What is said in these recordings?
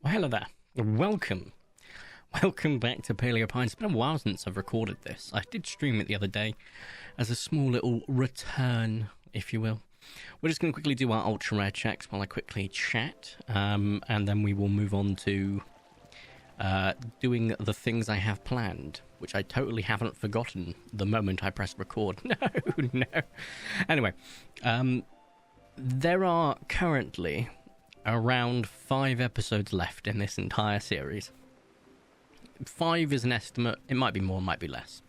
Oh, hello there. Welcome. Welcome back to Paleo Pines. It's been a while since I've recorded this. I did stream it the other day as a small little return, if you will. We're just going to quickly do our ultra rare checks while I quickly chat, and then we will move on to doing the things I have planned, which I totally haven't forgotten the moment I press record. No. Anyway, there are currently around 5 episodes left in this entire series. 5 is an estimate. It might be more, might be less.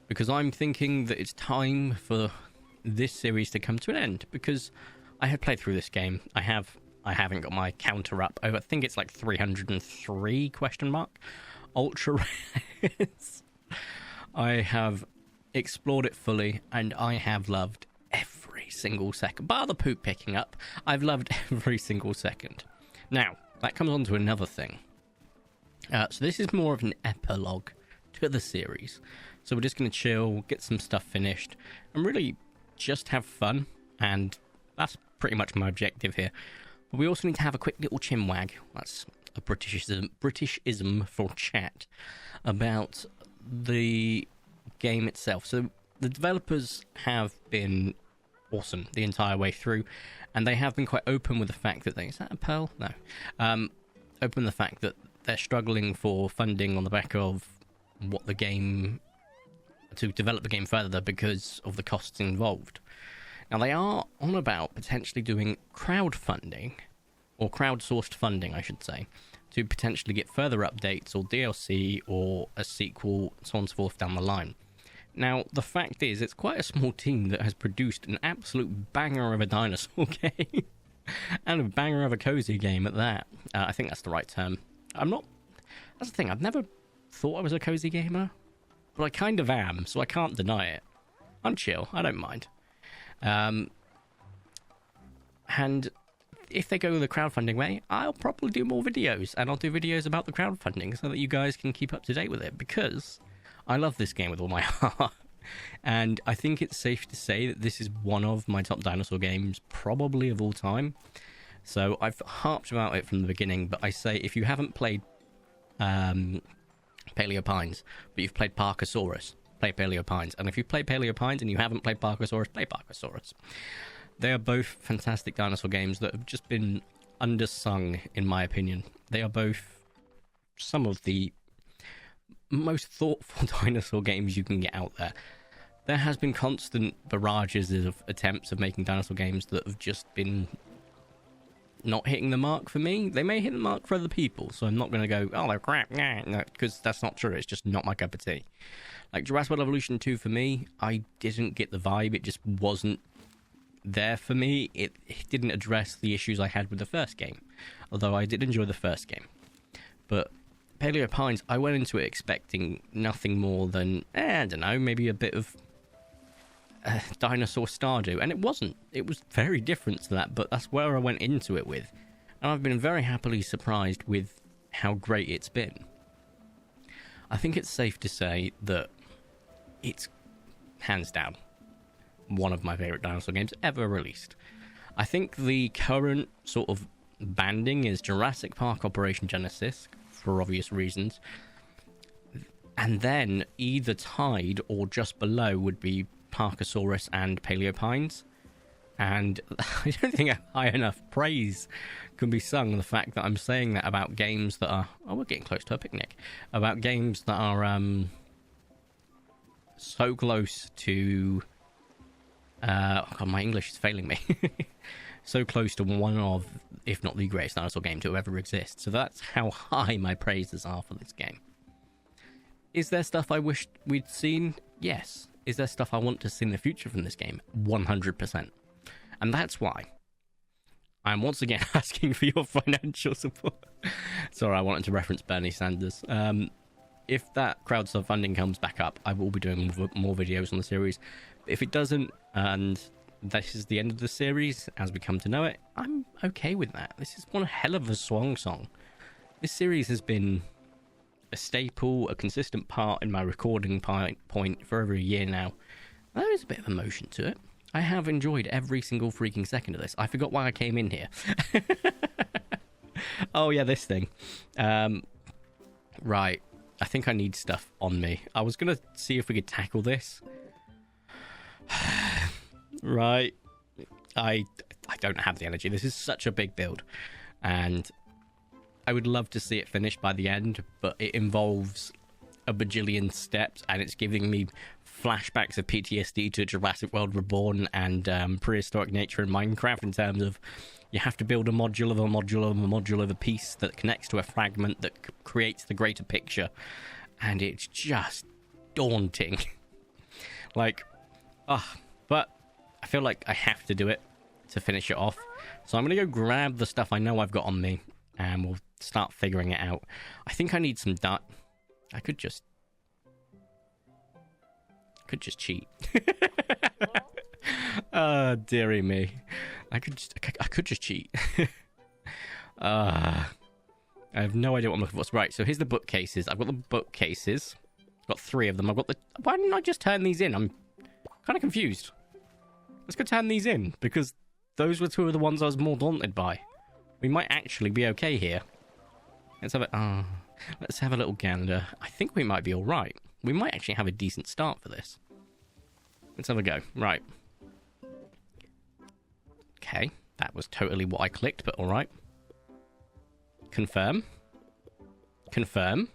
Because I'm thinking that it's time for this series to come to an end. Because I have played through this game. I haven't got my counter up. I think it's like 303 ? Ultra rares. I have explored it fully, and I have loved every single second. Bar the poop picking up, I've loved every single second. Now, that comes on to another thing. So this is more of an epilogue to the series. So we're just going to chill, get some stuff finished, and really just have fun. And that's pretty much my objective here. But we also need to have a quick little chinwag. That's a Britishism for chat about the game itself. So the developers have been awesome the entire way through, and they have been quite open with the fact that is that a pearl? No. Open with the fact that they're struggling for funding on the back of what the game, to develop the game further because of the costs involved. Now they are on about potentially doing crowdfunding, or crowdsourced funding I should say, to potentially get further updates or DLC or a sequel, so on and so forth down the line. Now, the fact is, it's quite a small team that has produced an absolute banger of a dinosaur game. And a banger of a cozy game at that. I think that's the right term. That's the thing, I've never thought I was a cozy gamer. But I kind of am, so I can't deny it. I'm chill, I don't mind. And if they go the crowdfunding way, I'll probably do more videos. And I'll do videos about the crowdfunding so that you guys can keep up to date with it. Because I love this game with all my heart, and I think it's safe to say that this is one of my top dinosaur games, probably of all time. So I've harped about it from the beginning, but I say if you haven't played Paleo Pines, but you've played Parkosaurus, play Paleo Pines. And if you've played Paleo Pines and you haven't played Parkosaurus, play Parkosaurus. They are both fantastic dinosaur games that have just been undersung, in my opinion. They are both some of the most thoughtful dinosaur games you can get out there. There has been constant barrages of attempts of making dinosaur games that have just been not hitting the mark for me. They may hit the mark for other people, so I'm not going to go, oh, they're crap, no, because that's not true. It's just not my cup of tea. Like Jurassic World Evolution 2 for me, I didn't get the vibe. It just wasn't there for me. It didn't address the issues I had with the first game, although I did enjoy the first game. But Paleo Pines, I went into it expecting nothing more than, I don't know, maybe a bit of dinosaur Stardew, and it wasn't. It was very different to that, but that's where I went into it with. And I've been very happily surprised with how great it's been. I think it's safe to say that it's, hands down, one of my favourite dinosaur games ever released. I think the current sort of banding is Jurassic Park Operation Genesis, for obvious reasons, and then either tied or just below would be Parkosaurus and Paleo Pines. And I don't think high enough praise can be sung on the fact that I'm saying that about games that are, oh, we're getting close to a picnic, about games that are so close to oh god, my English is failing me. So close to one of, if not the greatest dinosaur game to ever exist. So that's how high my praises are for this game. Is there stuff I wish we'd seen? Yes. Is there stuff I want to see in the future from this game? 100%. And that's why I'm once again asking for your financial support. Sorry, I wanted to reference Bernie Sanders. If that crowdfunding comes back up, I will be doing more videos on the series. But if it doesn't, and this is the end of the series as we come to know it, I'm okay with that. This is one hell of a swan song. This series has been a staple, a consistent part in my recording point for over a year now. There is a bit of emotion to it. I have enjoyed every single freaking second of this. I forgot why I came in here. Oh, yeah, this thing. Right. I think I need stuff on me. I was going to see if we could tackle this. Right. I don't have the energy. This is such a big build. And I would love to see it finished by the end, but it involves a bajillion steps, and it's giving me flashbacks of PTSD to Jurassic World Reborn and prehistoric nature in Minecraft, in terms of you have to build a module of a module of a module of a piece that connects to a fragment that creates the greater picture, and it's just daunting. Like, but I feel like I have to do it to finish it off, so I'm gonna go grab the stuff I know I've got on me, and we'll start figuring it out. I think I need some I could just cheat. Oh, dearie me. I could just cheat. I have no idea what I'm looking for. Right, so here's the bookcases. I've got the bookcases. I've got 3 of them. I've got the... Why didn't I just turn these in? I'm kind of confused. Let's go turn these in, because those were 2 of the ones I was more daunted by. We might actually be okay here. Let's have a... let's have a little gander. I think we might be all right. We might actually have a decent start for this. Let's have a go. Right. Okay. That was totally what I clicked, but all right. Confirm. Confirm.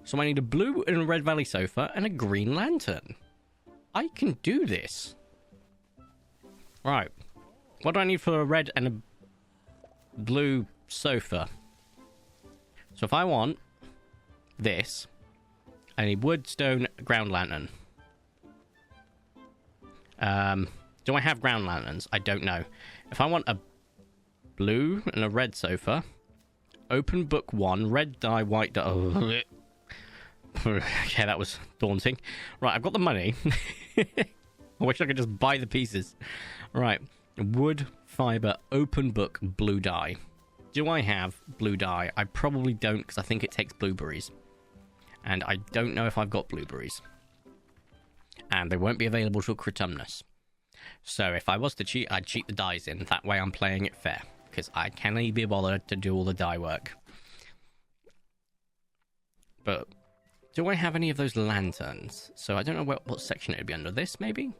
So I need a blue and a red valley sofa and a green lantern. I can do this. Right. What do I need for a red and a blue sofa? So if I want this, I need wood, stone, ground lantern. Do I have ground lanterns? I don't know. If I want a blue and a red sofa, open book 1, red dye, white dye. Oh. Okay, that was daunting. Right, I've got the money. I wish I could just buy the pieces. Right, wood, fiber, open book, blue dye. Do I have blue dye? I probably don't, because I think it takes blueberries. And I don't know if I've got blueberries. And they won't be available till Critumnus. So if I was to cheat, I'd cheat the dyes in. That way I'm playing it fair, because I cannot be bothered to do all the dye work. But do I have any of those lanterns? So I don't know what section it would be under. This, maybe?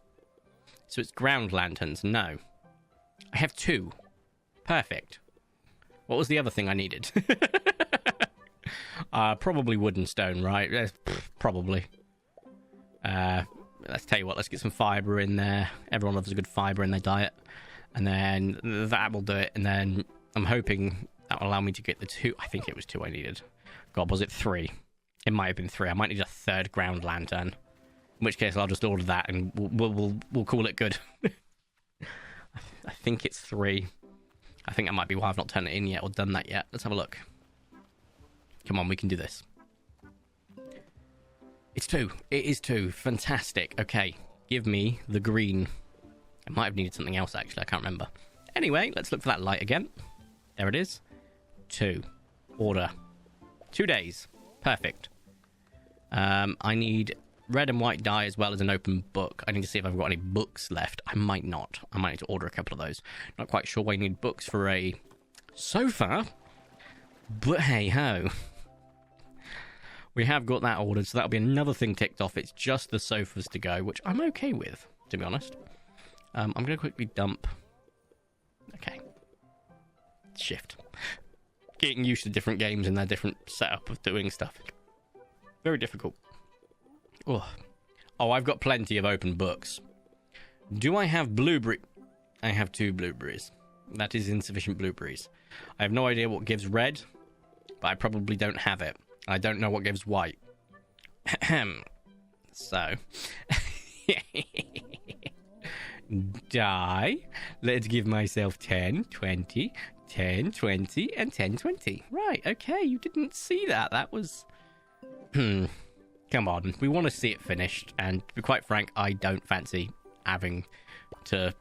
So it's ground lanterns. No. I have 2. Perfect. What was the other thing I needed? Probably wood and stone, right? Probably. Let's tell you what, let's get some fibre in there. Everyone loves a good fibre in their diet. And then that will do it. And then I'm hoping that will allow me to get the 2. I think it was 2 I needed. God, was it 3? It might have been 3. I might need a 3rd ground lantern. In which case I'll just order that and we'll call it good. I think it's 3. I think that might be why I've not turned it in yet or done that yet. Let's have a look. Come on, we can do this. It's 2. It is 2. Fantastic. Okay, give me the green. I might have needed something else, actually. I can't remember. Anyway, let's look for that light again. There it is. 2. Order. 2 days. Perfect. I need red and white dye as well as an open book. I need to see if I've got any books left. I might not. I might need to order a couple of those. Not quite sure why you need books for a sofa. But hey-ho. We have got that ordered, so that'll be another thing ticked off. It's just the sofas to go, which I'm okay with, to be honest. I'm going to quickly dump. Okay. Shift. Getting used to different games and their different setup of doing stuff. Very difficult. Oh, I've got plenty of open books. Do I have blueberry? I have 2 blueberries. That is insufficient blueberries. I have no idea what gives red, but I probably don't have it. I don't know what gives white. So. Die. Let's give myself 10, 20, 10, 20, and 10, 20. Right, okay, you didn't see that. That was... Come on, we want to see it finished. And to be quite frank, I don't fancy having to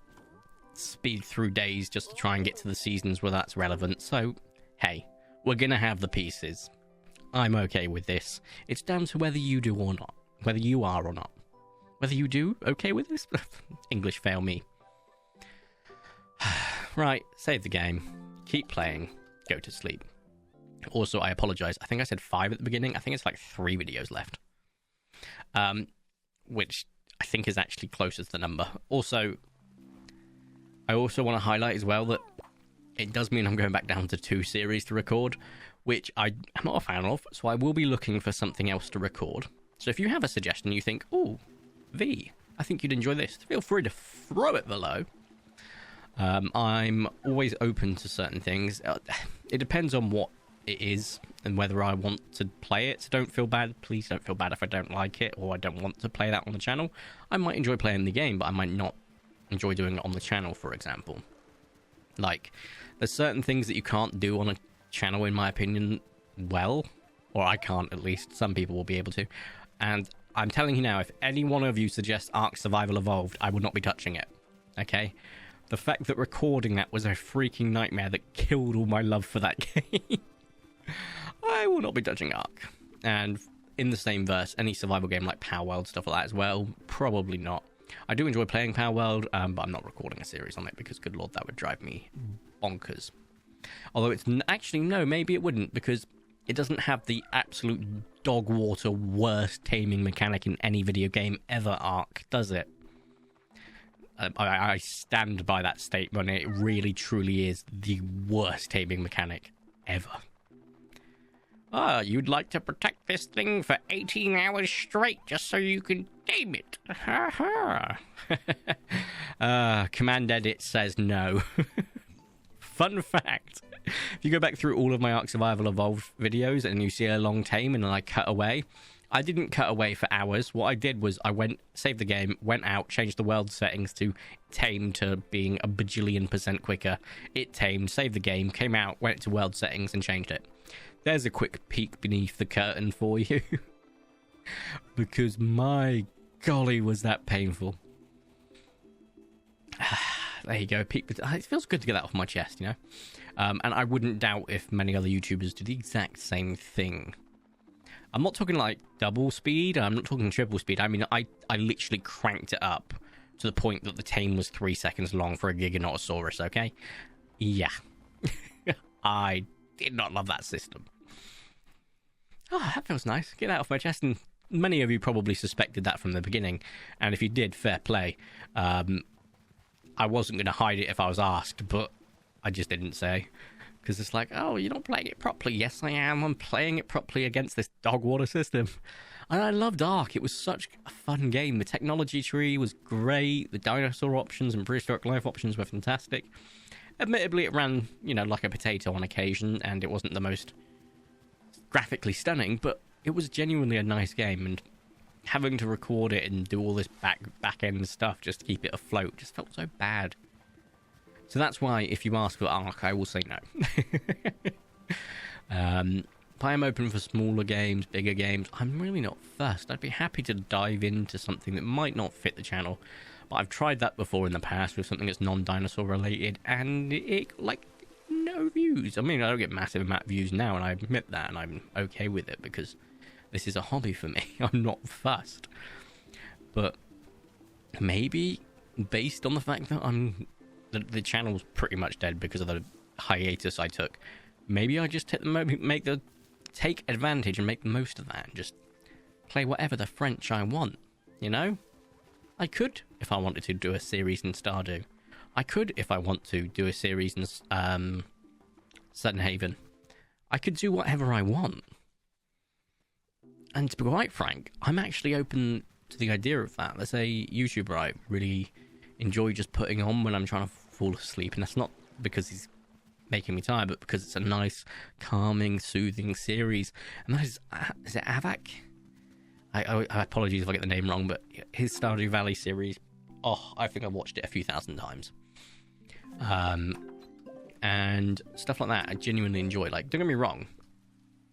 speed through days just to try and get to the seasons where that's relevant. So, hey, we're going to have the pieces. I'm okay with this. It's down to whether you do or not. Whether you are or not. Whether you do okay with this? English fail me. Right, save the game. Keep playing. go to sleep. Also, I apologize. I think I said 5 at the beginning. I think it's like 3 videos left. Which I think is actually closer to the number. Also, I also want to highlight as well that it does mean I'm going back down to 2 series to record, which I'm not a fan of, so I will be looking for something else to record. So if you have a suggestion, you think, oh, V, I think you'd enjoy this, feel free to throw it below. I'm always open to certain things. It depends on what it is and whether I want to play it, so don't feel bad. Please don't feel bad if I don't like it or I don't want to play that on the channel. I might enjoy playing the game, but I might not enjoy doing it on the channel, for example. Like, there's certain things that you can't do on a channel, in my opinion, well, or I can't at least. Some people will be able to. And I'm telling you now, if any one of you suggests Ark Survival Evolved, I will not be touching it. Okay? The fact that recording that was a freaking nightmare that killed all my love for that game. I will not be touching Ark. And in the same verse, any survival game like Power World, stuff like that as well, probably not. I do enjoy playing Power World, but I'm not recording a series on it because, good lord, that would drive me bonkers. Although it's actually, no, maybe it wouldn't, because it doesn't have the absolute dog water worst taming mechanic in any video game ever, Ark, does it? I stand by that statement. It really, truly is the worst taming mechanic ever. You'd like to protect this thing for 18 hours straight just so you can tame it. Command Edit says no. Fun fact. If you go back through all of my Ark Survival Evolved videos and you see a long tame and then I cut away, I didn't cut away for hours. What I did was I saved the game, went out, changed the world settings to tame to being a bajillion% quicker. It tamed, saved the game, came out, went to world settings and changed it. There's a quick peek beneath the curtain for you. Because my golly, was that painful. There you go. Peek. It feels good to get that off my chest, you know? And I wouldn't doubt if many other YouTubers do the exact same thing. I'm not talking like double speed. I'm not talking triple speed. I mean, I literally cranked it up to the point that the tame was 3 seconds long for a Giganotosaurus, okay? Yeah. I did not love that system. Oh, that feels nice. Get that off my chest. And many of you probably suspected that from the beginning. And if you did, fair play. I wasn't going to hide it if I was asked, but I just didn't say. Because it's like, oh, you're not playing it properly. Yes, I am. I'm playing it properly against this dog water system. And I loved Ark. It was such a fun game. The technology tree was great. The dinosaur options and prehistoric life options were fantastic. Admittedly, it ran, you know, like a potato on occasion, and it wasn't the most graphically stunning, but it was genuinely a nice game, and having to record it and do all this back-end stuff just to keep it afloat just felt so bad. So that's why, if you ask for Ark, I will say no. But I'm open for smaller games, bigger games. I'm really not fussed. I'd be happy to dive into something that might not fit the channel, but I've tried that before in the past with something that's non-dinosaur related, and it like no views. I mean, I don't get massive amount of views now, and I admit that, and I'm okay with it because this is a hobby for me. I'm not fussed. But maybe based on the fact that the channel's pretty much dead because of the hiatus I took, maybe I just take advantage and make the most of that and just play whatever the French I want, you know? I could, if I wanted to, do a series in Stardew. I could, if I want to, do a series in Sutton Haven. I could do whatever I want. And to be quite frank, I'm actually open to the idea of that. There's a YouTuber I really enjoy just putting on when I'm trying to fall asleep, and that's not because he's making me tired, but because it's a nice, calming, soothing series. And that is it Avak? I apologies if I get the name wrong, but his Stardew Valley series, oh, I think I've watched it a few thousand times. And stuff like that I genuinely enjoy. Like, don't get me wrong,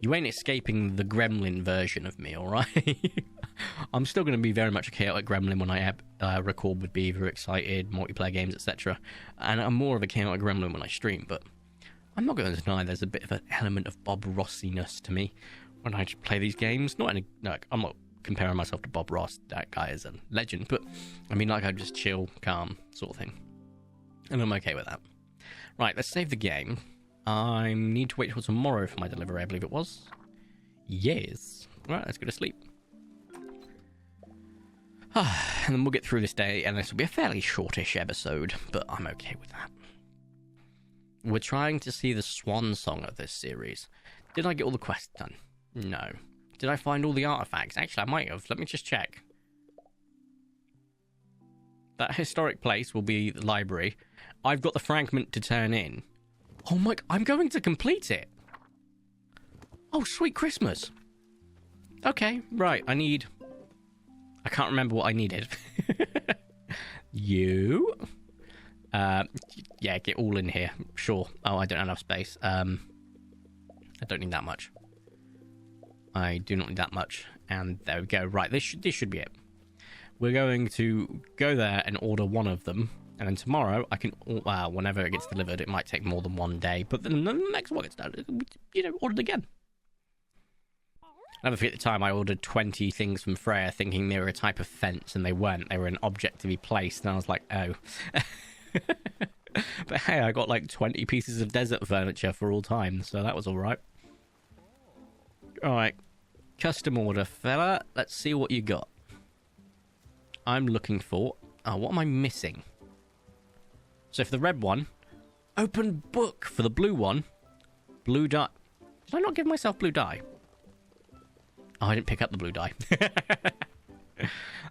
you ain't escaping the gremlin version of me, alright? I'm still going to be very much a chaotic gremlin when I record with Beaver, excited, multiplayer games, etc. And I'm more of a chaotic gremlin when I stream, but I'm not going to deny there's a bit of an element of Bob Rossiness to me when I play these games. I'm not comparing myself to Bob Ross. That guy is a legend, but I mean, like, I just chill, calm sort of thing. And I'm okay with that. Right, let's save the game. I need to wait till tomorrow for my delivery, I believe it was. Yes. Right, let's go to sleep. And then we'll get through this day, and this will be a fairly shortish episode, but I'm okay with that. We're trying to see the swan song of this series. Did I get all the quests done? No. Did I find all the artifacts? Actually, I might have. Let me just check. That historic place will be the library. I've got the fragment to turn in. Oh my... I'm going to complete it. Oh, sweet Christmas. Okay, right. I can't remember what I needed. You? Yeah, get all in here. Sure. Oh, I don't have enough space. I don't need that much. I do not need that much. And there we go. Right, this should be it. We're going to go there and order one of them. And then tomorrow, I can... Well, whenever it gets delivered, it might take more than one day. But then the next one gets done, ordered again. I never forget the time I ordered 20 things from Freya thinking they were a type of fence, and they weren't. They were an object to be placed, and I was like, oh. But hey, I got like 20 pieces of desert furniture for all time, so that was alright. Alright. Custom order, fella. Let's see what you got. I'm looking for... Oh, what am I missing? So for the red one, open book. For the blue one, blue dye. Did I not give myself blue dye? Oh, I didn't pick up the blue dye.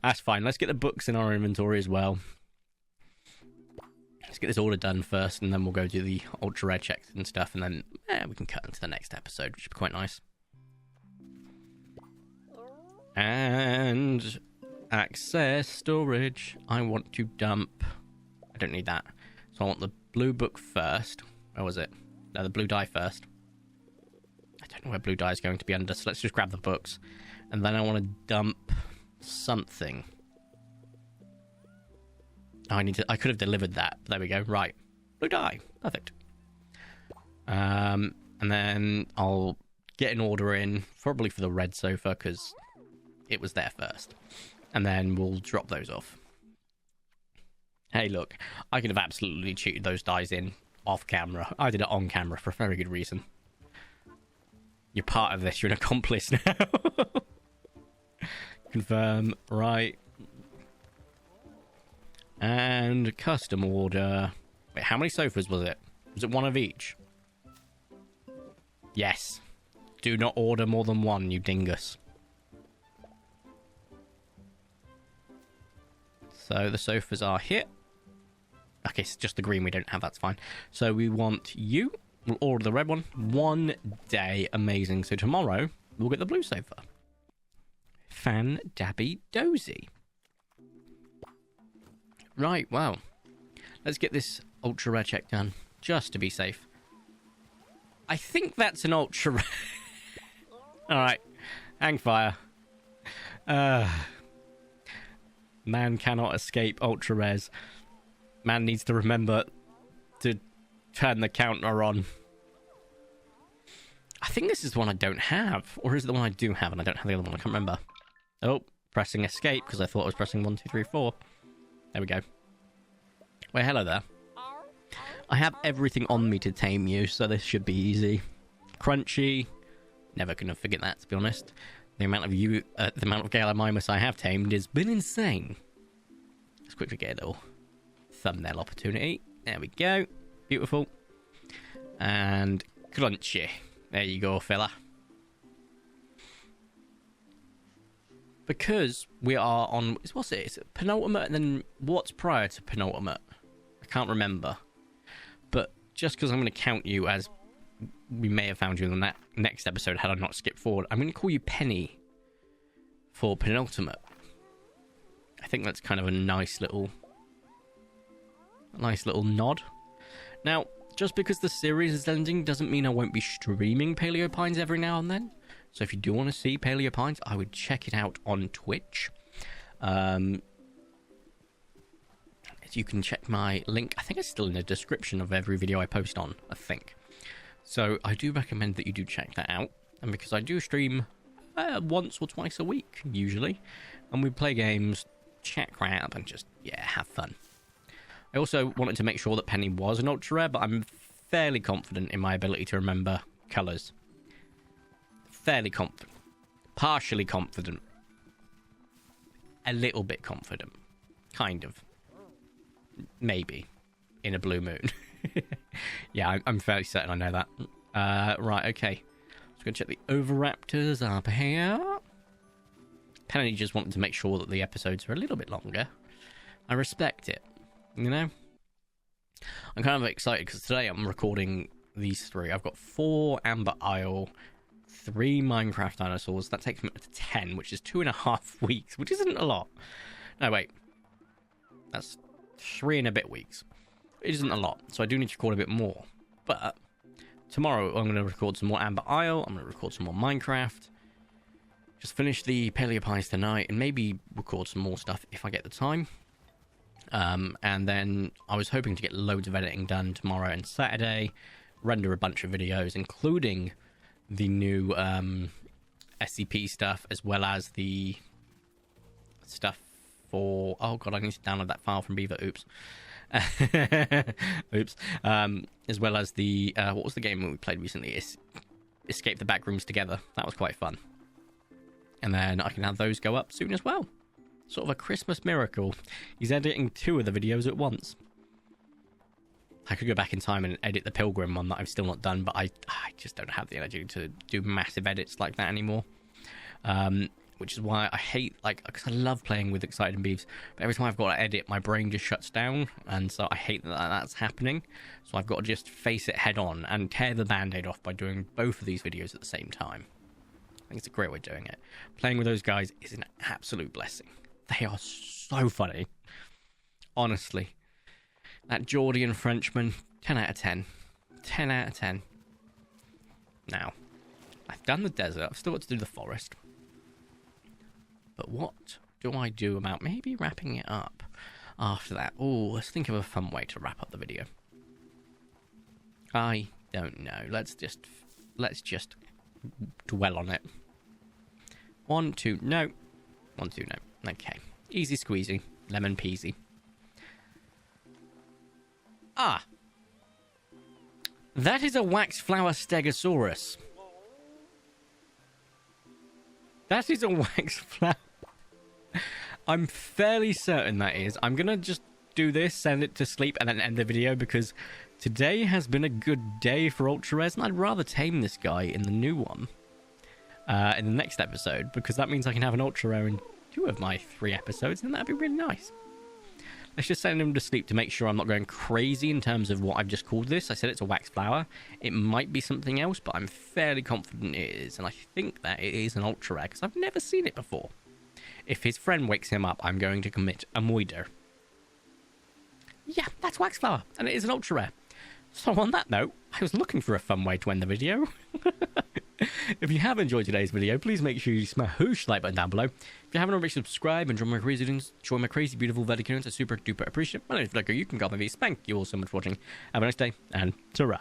That's fine. Let's get the books in our inventory as well. Let's get this order done first, and then we'll go do the ultra rare checks and stuff, and then we can cut into the next episode, which should be quite nice. And access storage. I want to dump... I don't need that. So I want the blue book first. Where was it? No, the blue dye first. I don't know where blue dye is going to be under, so let's just grab the books. And then I want to dump something. Oh, I could have delivered that. There we go. Right. Blue dye. Perfect. And then I'll get an order in, probably for the red sofa, because it was there first. And then we'll drop those off. Hey, look. I could have absolutely cheated those dyes in off camera. I did it on camera for a very good reason. You're part of this. You're an accomplice now. Confirm. Right. And custom order. Wait, how many sofas was it? Was it one of each? Yes. Do not order more than one, you dingus. So the sofas are here. Okay, it's just the green we don't have. That's fine. So we want you. We'll order the red one. 1 day. Amazing. So tomorrow, we'll get the blue sofa. Fan dabby dozy. Right, wow. Let's get this ultra rare check done, just to be safe. I think that's an ultra rare. Alright. Hang fire. Man cannot escape ultra rares. Man needs to remember to turn the counter on. I think this is the one I don't have. Or is it the one I do have and I don't have the other one? I can't remember. Oh, pressing escape because I thought I was pressing 1, 2, 3, 4. There we go. Well, hello there. I have everything on me to tame you, so this should be easy. Crunchy. Never gonna forget that, to be honest. The amount of Gallimimus I have tamed has been insane. Let's quickly get a little thumbnail opportunity. There we go. Beautiful. And crunchy. There you go, fella. Because we are on... What's it? Is it penultimate? And then what's prior to penultimate? I can't remember. But just because I'm going to count you as... We may have found you in the next episode had I not skipped forward. I'm going to call you Penny for penultimate. I think that's kind of a nice little nod. Now, just because the series is ending doesn't mean I won't be streaming Paleo Pines every now and then. So if you do want to see Paleo Pines, I would check it out on Twitch. You can check my link. I think it's still in the description of every video I post on, I think. So I do recommend that you do check that out. And because I do stream once or twice a week, usually. And we play games, chat crap, and just, yeah, have fun. I also wanted to make sure that Penny was an ultra rare, but I'm fairly confident in my ability to remember colours. Fairly confident. Partially confident. A little bit confident. Kind of. Maybe. In a blue moon. Yeah, I'm fairly certain I know that. Right, okay. Let's go check the Oviraptors up here. Penny just wanted to make sure that the episodes are a little bit longer. I respect it. You know? I'm kind of excited because today I'm recording these 3. I've got 4 Amber Isle, 3 Minecraft dinosaurs. That takes me up to 10, which is 2.5 weeks, which isn't a lot. No, wait. That's 3 and a bit weeks. It isn't a lot, so I do need to record a bit more. But tomorrow I'm going to record some more Amber Isle. I'm going to record some more Minecraft. Just finish the Paleo Pines tonight and maybe record some more stuff if I get the time. And then I was hoping to get loads of editing done tomorrow and Saturday. Render a bunch of videos, including the new SCP stuff, as well as the stuff for... Oh, God, I need to download that file from Beaver. Oops. Oops. As well as the... what was the game we played recently? Escape the Backrooms Together. That was quite fun. And then I can have those go up soon as well. Sort of a Christmas miracle. He's editing 2 of the videos at once. I could go back in time and edit the Pilgrim one that I've still not done, but I just don't have the energy to do massive edits like that anymore. Which is why I hate, because I love playing with Excited Beavs, but every time I've got to edit, my brain just shuts down, and so I hate that that's happening. So I've got to just face it head on and tear the band-aid off by doing both of these videos at the same time. I think it's a great way of doing it. Playing with those guys is an absolute blessing. They are so funny. Honestly. That Geordian Frenchman, 10 out of 10. 10 out of 10. Now, I've done the desert. I've still got to do the forest. But what do I do about maybe wrapping it up after that? Oh, let's think of a fun way to wrap up the video. I don't know. Let's just dwell on it. 1, 2, no. 1, 2, no. Okay. Easy squeezy. Lemon peasy. Ah. That is a waxflower stegosaurus. That is a waxflower. I'm fairly certain that is. I'm going to just do this, send it to sleep, and then end the video because today has been a good day for Ultra Rares, and I'd rather tame this guy in the new one in the next episode because that means I can have an Ultra Rare in 2 of my 3 episodes, and that'd be really nice. Let's just send him to sleep to make sure I'm not going crazy in terms of what I've just called this. I said it's a wax flower. It might be something else, but I'm fairly confident it is. And I think that it is an ultra rare because I've never seen it before. If his friend wakes him up, I'm going to commit a murder. Yeah, that's wax flower. And it is an ultra rare. So on that note, I was looking for a fun way to end the video. If you have enjoyed today's video, please make sure you smash the like button down below. If you haven't already, subscribe and join my crazy beautiful Vertico. I super duper appreciate it. My name is Vertico. You can call me Thank you all so much for watching. Have a nice day and ta-ra.